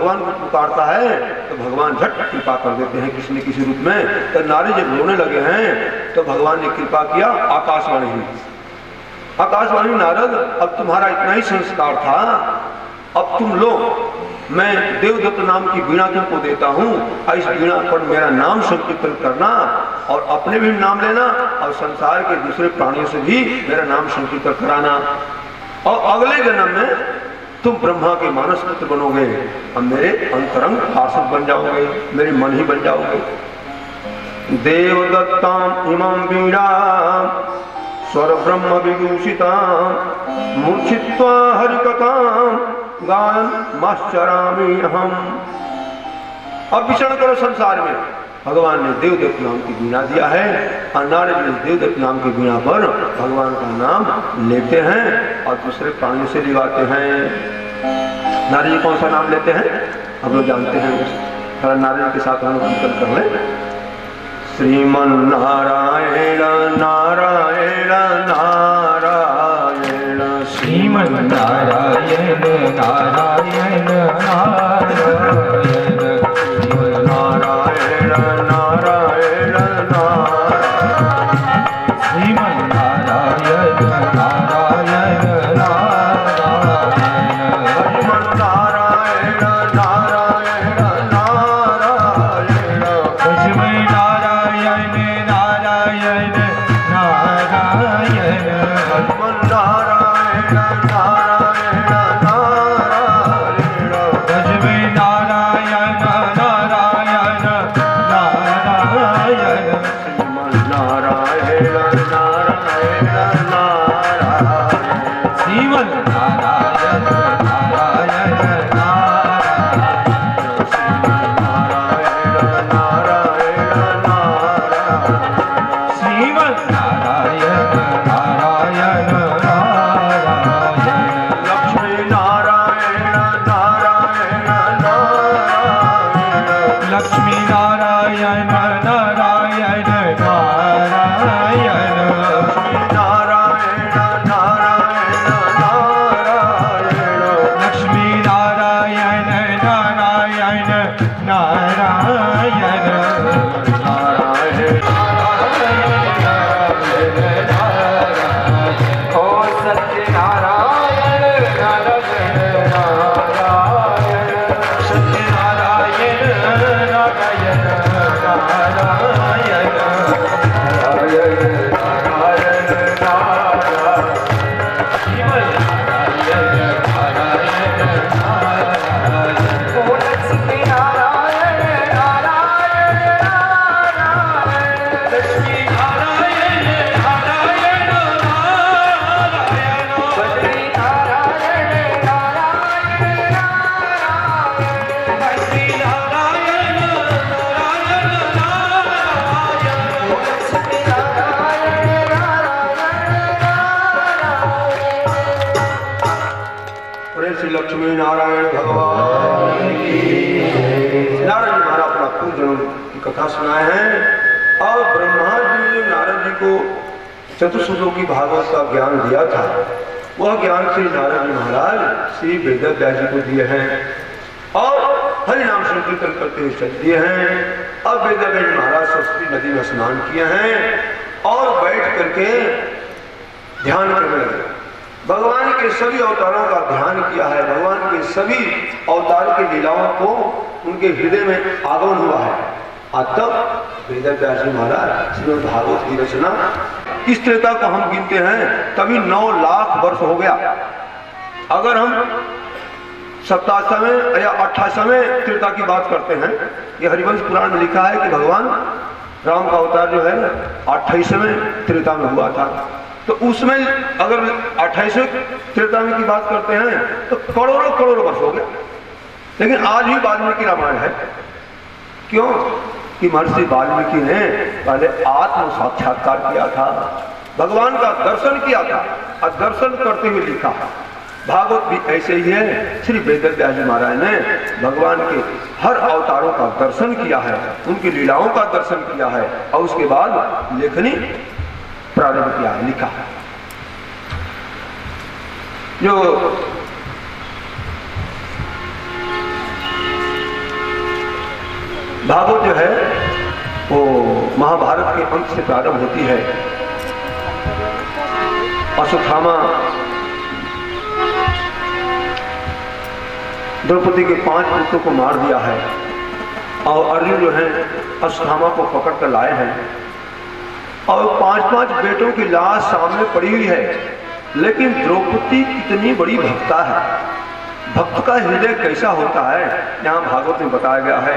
भगवान को पुकारता है तो भगवान झट कृपा कर देते हैं किसी न किसी रूप में। तो नारद जब रोने लगे हैं तो भगवान ने कृपा किया, आकाशवाणी हुई। आकाशवाणी, नारद अब तुम्हारा इतना ही संस्कार था, अब तुम लो, मैं देवदत्त नाम की वीणा तुमको देता हूँ, और इस वीणा पर मेरा नाम संकीर्तन करना और अपने भी नाम लेना और संसार के दूसरे प्राणियों से भी मेरा नाम संकीर्तन कराना, और अगले जन्म में तुम ब्रह्मा के मानस पुत्र बनोगे और मेरे अंतरंग पार्षद बन जाओगे, मेरे मन ही बन जाओगे। देवदत्ताम इमं वीणा स्वर ब्रह्म विदूषिताम मूर्छित्वा हरिकथाम गायन माश्चरामि अहम। अब विचरण करो संसार में। भगवान ने देवदत्त नाम की वीणा दिया है और नारद जी देवदत्त नाम की वीणा पर भगवान का नाम लेते हैं और दूसरे प्राणियों से लिवाते हैं। नारद जी कौन सा नाम लेते हैं हम लोग जानते हैं, थोड़ा नारद के साथ हम लोग कीर्तन कर लें। श्रीमन नारायण नारायण नारायण, श्रीमन नारायण नारायण नारायण, नारायण नारायण नारायण, श्रीमन नारायण नारायण नारायण, श्रीमन नारायण नारायण नारायण, श्रीमन नारायण नारायण नारायण, श्रीमन नारायण नारायण नारायण, श्रीमन नारायण नारायण नारायण, श्रीमन नारायण नारायण नारायण, श्रीमन नारायण नारायण नारायण, श्रीमन नारायण नारायण नारायण, लक्ष्मी नारायण नारायण नारायण, लक्ष्मी नारायण नारायण नारायण, नारायण नारायण नारायण, लक्ष्मी नारायण नारायण नारायण, ओ सत्यनारायण नारायण नारायण, सत्यनारायण नारायण नारायण, नारायण नारायण, श्रीमन नारायण नारायण नारायण, ओ लक्ष्मी नारायण नारायण नारायण, लक्ष्मी नारायण नारायण नारायण, लक्ष्मी नारायण नारायण नारायण, लक्ष्मी नारायण नारायण नारायण, ओ लक्ष्मी नारायण नारायण नारायण। प्रेम श्री लक्ष्मी नारायण भगवान की। नारद जी महाराज अपना पूर्व जन्म की कथा सुनाए हैं और ब्रह्मा जी ने नारद जी को चतुर्श्लोकी की भागवत का ज्ञान दिया था, वह ज्ञान श्री नारद जी महाराज श्री वेदव्यास जी को दिए हैं और हरि नाम संकीर्तन करते हुए चल दिए हैं। अब वेदव्यास जी महाराज सरस्वती नदी में स्नान किए हैं और बैठ करके ध्यान करने लगे। भगवान के सभी अवतारों का ध्यान किया है, भगवान के सभी अवतार की लीलाओं को उनके हृदय में आगमन हुआ है। आज तक वेदव्यास जी महाराज श्रीमद् भागवत की रचना इस त्रेता को हम गिनते हैं तभी 9 लाख वर्ष हो गया। अगर हम 27वें या 28वें त्रेता की बात करते हैं, ये हरिवंश पुराण में लिखा है कि भगवान राम का अवतार जो है 28वें त्रेता में हुआ था। तो उसमें अगर 28वें त्रेता में की बात करते हैं तो करोड़ों करोड़ों वर्ष हो गए। लेकिन आज भी वाल्मीकि रामायण है। क्यों? कि महर्षि वाल्मीकि ने पहले आत्म साक्षात्कार किया था, भगवान का दर्शन किया था और दर्शन करते हुए लिखा। भागवत भी ऐसे ही है। श्री वेदव्यास जी महाराज ने भगवान के हर अवतारों का दर्शन किया है, उनकी लीलाओं का दर्शन किया है और उसके बाद लेखनी प्रारंभ किया है, लिखा है। जो भागवत जो है वो महाभारत के अंत से प्रारंभ होती है। अश्वत्थामा द्रौपदी के 5 पुत्रों को मार दिया है और अर्जुन जो है अश्वत्थामा को पकड़ कर लाए हैं और 5-5 बेटों की लाश सामने पड़ी हुई है। लेकिन द्रौपदी कितनी बड़ी भक्ता है, भक्त का हृदय कैसा होता है यहाँ भागवत में बताया गया है।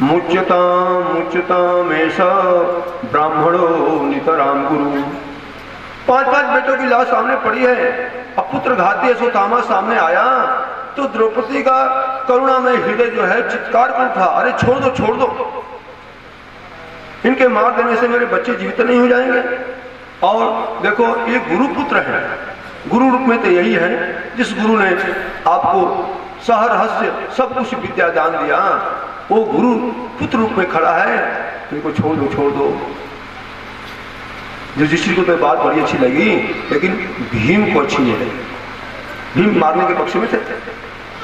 मुच्यताम ऐसा ब्राह्मणो नितराम गुरु। 5-5 बेटों की लाश सामने पड़ी है। अब पुत्र घाती अश्वत्थामा सामने आया तो द्रौपदी का करुणा में हृदय जो है चित्कार कर उठा, अरे छोड़ दो छोड़ दो, इनके मार देने से मेरे बच्चे जीवित नहीं हो जाएंगे। और देखो ये गुरु पुत्र है, गुरु रूप में तो यही है जिस गुरु ने आपको सहरहस्य सब कुछ विद्या दान दिया, वो गुरु पुत्र रूप में खड़ा है, इनको छोड़ दो छोड़ दो। युधिष्ठिर को तो बात बड़ी अच्छी लगी लेकिन भीम को अच्छी नहीं लगी, भीम मारने के पक्ष में थे।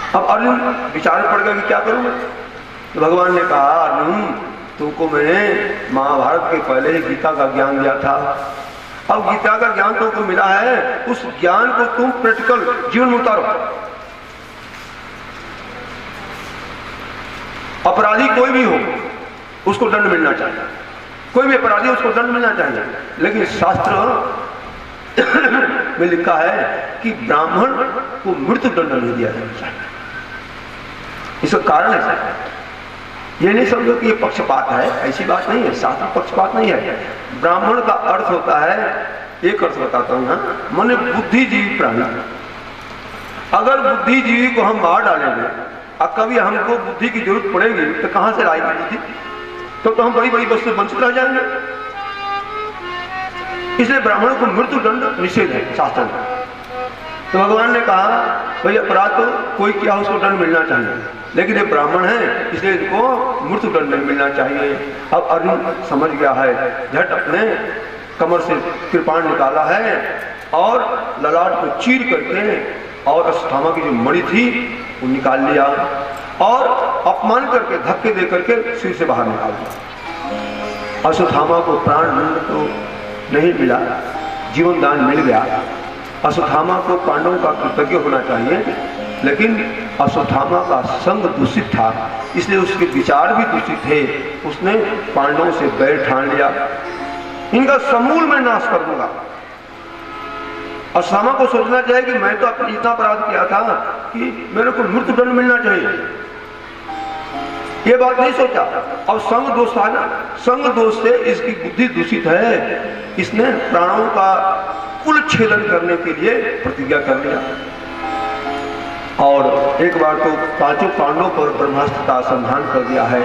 अब अर्जुन विचार पड़ गया कि क्या करूं मैं। तो भगवान ने कहा अर्जुन तुमको मैंने महाभारत के पहले ही गीता का ज्ञान दिया था, अब गीता का ज्ञान तुमको मिला है, उस ज्ञान को तुम प्रैक्टिकल जीवन में उतारो। अपराधी कोई भी हो उसको दंड मिलना चाहिए, कोई भी अपराधी उसको दंड मिलना चाहिए, लेकिन शास्त्र में लिखा है कि ब्राह्मण को मृत्यु दंड नहीं दिया जाना चाहिए। इसका कारण है ये नहीं समझो कि ये पक्षपात है, ऐसी बात नहीं है, शास्त्र पक्षपात नहीं है। ब्राह्मण का अर्थ होता है, एक अर्थ बताता हूं यहाँ, माने बुद्धिजीवी प्राणी। अगर बुद्धिजीवी को हम मार डालेंगे और कभी हमको बुद्धि की जरूरत पड़ेगी तो कहां से लाएगी बुद्धि, तो हम बड़ी बड़ी वस्तु वंचित रह जाएंगे। इसलिए ब्राह्मणों को मृत्यु दंड निषेध है शास्त्र में। तो भगवान ने कहा भाई अपराध तो कोई किया उसको दंड मिलना चाहिए, लेकिन ये ब्राह्मण है इसलिए इनको मृत्यु दंड नहीं मिलना चाहिए। अब अर्जुन समझ गया है, झट अपने कमर से कृपाण निकाला है और ललाट को चीर करके और अश्वत्थामा की जो मणि थी वो निकाल लिया और अपमान करके धक्के दे करके सिर से बाहर निकाल दिया। अश्वत्थामा को प्राण दंड तो नहीं मिला, जीवन दान मिल गया। अश्वत्थामा को पांडवों का कृतज्ञ होना चाहिए, लेकिन अश्वत्थामा का संग दूषित था इसलिए उसके विचार भी दूषित थे। उसने पांडवों से बैर ठान लिया, इनका समूल में नाश कर दूंगा। अश्वत्थामा को सोचना चाहिए कि मैं तो अपने इतना अपराध किया था कि मेरे को मृत्यु दंड मिलना चाहिए, ये बात नहीं सोचा। और संग दोष था ना, संग दोष से इसकी बुद्धि दूषित है, इसने प्राणों का कुल छेदन करने के लिए प्रतिज्ञा कर लिया। और एक बार तो 5 पांडवों पर ब्रह्मास्त्र का संधान कर दिया है।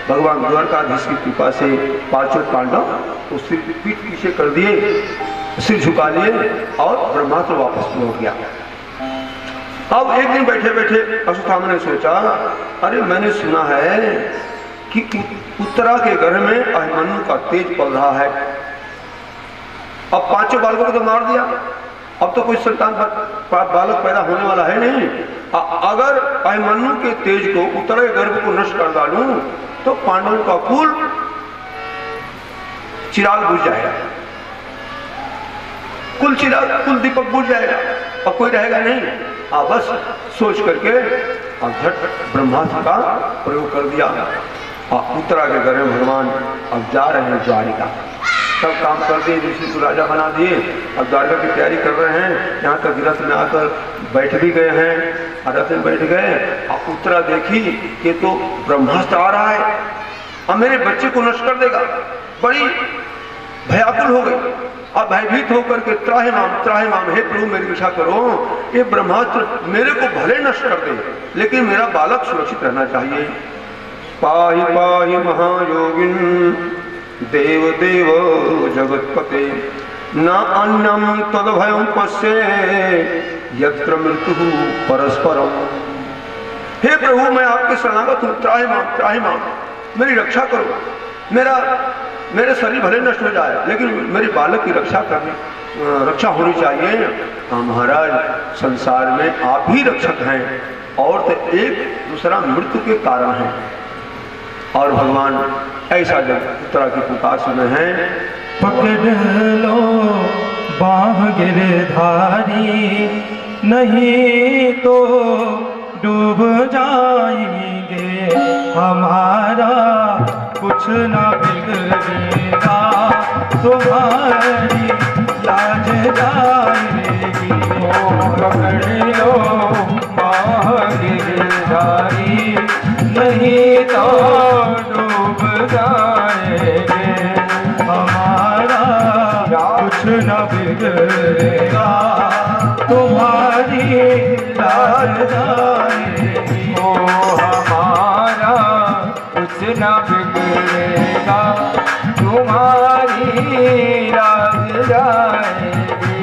भगवान द्वारकाधीश की कृपा से 5 पांडव तो सिर पीठ पीछे कर दिए, सिर झुका लिए और ब्रह्मास्त्र वापस हो गया। अब एक दिन बैठे बैठे अश्वत्थामा ने सोचा, अरे मैंने सुना है कि उत्तरा के घर में अभिमन्यु का तेज पल रहा है। अब 5 बालकों को तो मार दिया, अब तो कोई संतान बालक पैदा होने वाला है नहीं। अगर अभिमन्यु के तेज को उत्तरा के गर्भ को नष्ट कर डालूं तो पांडवों का कुल चिराग बुझ जाएगा, कुल चिराग कुल दीपक बुझ जाएगा और कोई रहेगा नहीं। बस सोच करके अब झट ब्रह्मास्त्र का प्रयोग कर दिया। उत्तरा के घर में भगवान अब जा रहे हैं द्वारिका, सब काम कर दिए, ऋषि को राजा बना दिए, अब द्वारका की तैयारी कर रहे हैं। यहाँ तक रथ में आकर बैठ भी गए हैं, रथ में बैठ गए। अब उत्तरा देखी कि तो ब्रह्मास्त्र आ रहा है, अब मेरे बच्चे को नष्ट कर देगा, बड़ी भयाकुल हो गई। अब भयभीत होकर के त्राहि माम, हे प्रभु मेरी रक्षा करो, ये ब्रह्मास्त्र मेरे को भले नष्ट कर दे लेकिन मेरा बालक सुरक्षित रहना चाहिए। पाहि पाहि महायोगिन देव देव जगतपते, न अन्यम तद भयं पश्ये यत्र मृत्यु परस्परम। हे प्रभु मैं आपके शरणागत हूँ, त्राहि माम, मेरी रक्षा करो। मेरे शरीर भले नष्ट हो जाए लेकिन मेरे बालक की रक्षा होनी चाहिए। हाँ महाराज, संसार में आप ही रक्षक हैं और तो एक दूसरा मृत्यु के कारण है। और भगवान ऐसा जब उत्तरा की पुकार सुने हैं, पकड़ लो बाह गिरधारी, नहीं तो डूब जाएंगे, हमारा कुछ न बिगड़ेगा, तुम्हारी लाज जाएगी। पकड़ लो बाह गिरधारी, नहीं तो डूब जाएंगे, हमारा कुछ न बिगड़ेगा, तुम्हारी लाज जाएगी। ओ हमारा कुछ न बिगड़ेगा, तुम्हारी लाज जाएगी।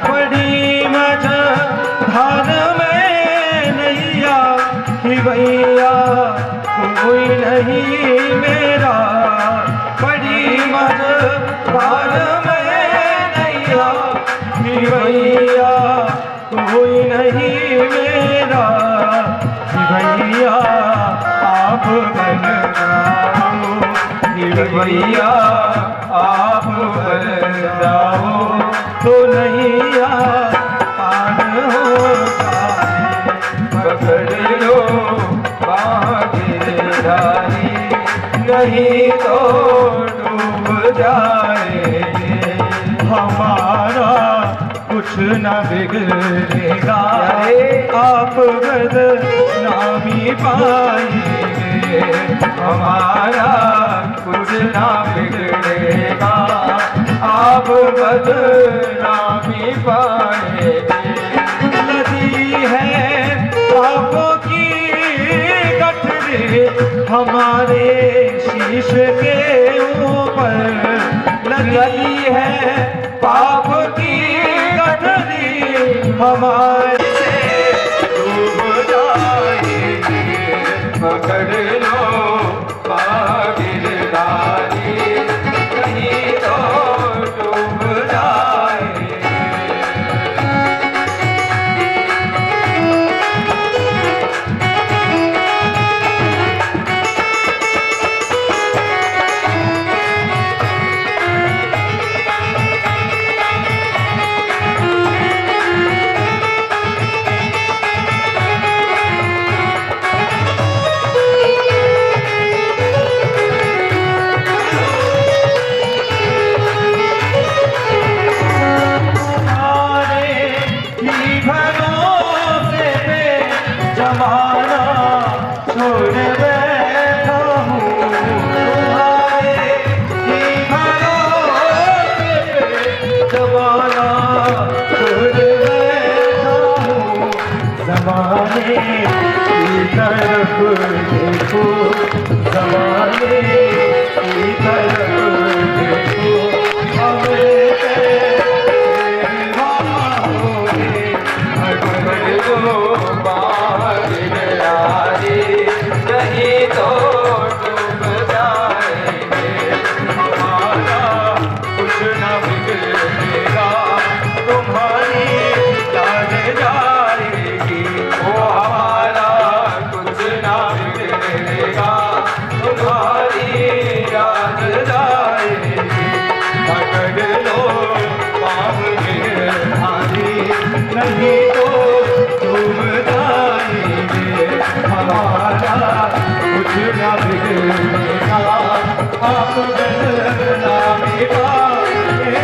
बड़ी मझधार में नैया कि भैया कोई नहीं मेरा, बड़ी मझधार में नैया कि भैया कोई नहीं मेरा, कि भैया आप बन जाओ, कि भैया आप बन जाओ, तो नैया पार हो जाए। पकड़ लो बाह गिरधारी, नहीं तो डूब जाएंगे, हमारा कुछ न बिगड़ेगा, आप बदनामी पाएंगे, हमारा कुछ न बिगड़ेगा, आप बदनामी पाएंगे। नदी है पापों की गठरी हमारे शीश के ऊपर, लगी है पाप की गठरी हमारे से डूब जाएगी। पकड़ लो बाह गिरधारी, नहीं तो डूब जाएगी। ज़माने की तरफ देखो, ज़माने की तरफ देखो, हमें पकड़ लो बाह गिरधारी, नहीं तो डूब जाएंगे, हमारा कुछ न बिगड़ेगा, तुम्हारी लाज जाएगी। ओ हमारा कुछ न बिगड़ेगा, तुम्हारी लाज जाएगी। पकड़ लो बाह गिरधारी, नहीं तो डूब जाएंगे, हमारा कुछ न बिगड़ेगा, आप बदनामी पाएंगे।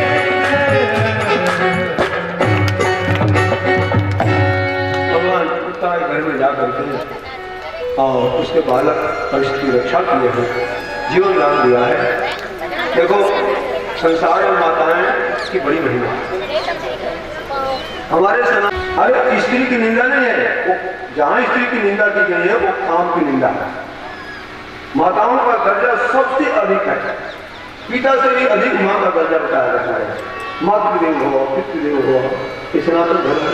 भगवान उत्तरा के घर में जाकर के और उसके बालक कंस की रक्षा किए हैं, जीवन दान दिया है। देखो संसार में माताएं की बड़ी महिमा हमारे सना। अरे स्त्री की निंदा नहीं है, वो जहां स्त्री की निंदा की गई है वो काम की निंदा है। माताओं का दर्जा सबसे अधिक है, पिता से भी अधिक मां का दर्जा बताया जाता है। मातृदेव हो, पितृदेव हो, ये सनातन धर्म है।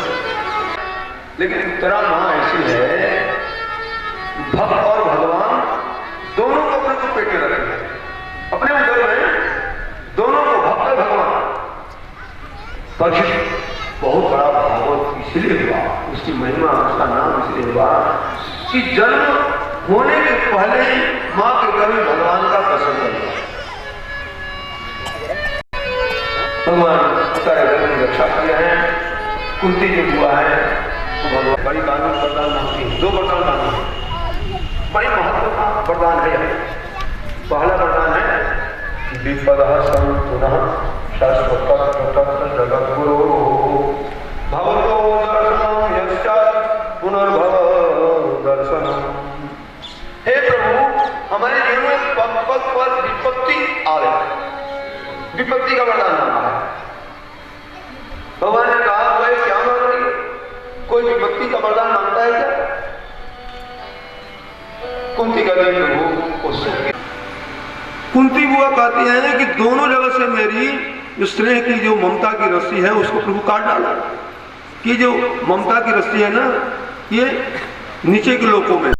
लेकिन उत्तरा मां ऐसी है, भक्त और भगवान दोनों को अपने को पेटे रखे हैं, अपने उदर में दोनों को, भक्त और भगवान। परीक्षित बहुत बड़ा भागवत इसलिए हुआ, उसकी महिमा, उसका नाम इसलिए हुआ कि जन्म होने के पहले ही माँ के गर्भ में भगवान का दर्शन कर लिया। भगवान पिता के गर्भ में रक्षा किया है। कुंती जो हुआ है तो भगवान बड़ी बात वरदान मांगती है। 2 वरदान मांगती है, बड़ी महत्व का वरदान है यह। पहला वरदान है विपदा सं पुनः शाश्वत जगत गुरु भवतो दर्शनम यश्चात् पुनर्भव दर्शनम। हे प्रभु, हमारे जीवन में पद पर विपत्ति आवे, विपत्ति का वरदान मांगा है। भगवान ने कहा भाई क्या मांग रही है? कोई विपत्ति का वरदान मांगता है क्या? कुंती का देव प्रभु उस कुंती बुआ कहती है कि दोनों जगह से मेरी जो स्नेह की जो ममता की रस्सी है उसको प्रभु काट डाला। कि जो ममता की रस्सी है ना, ये नीचे के लोगों में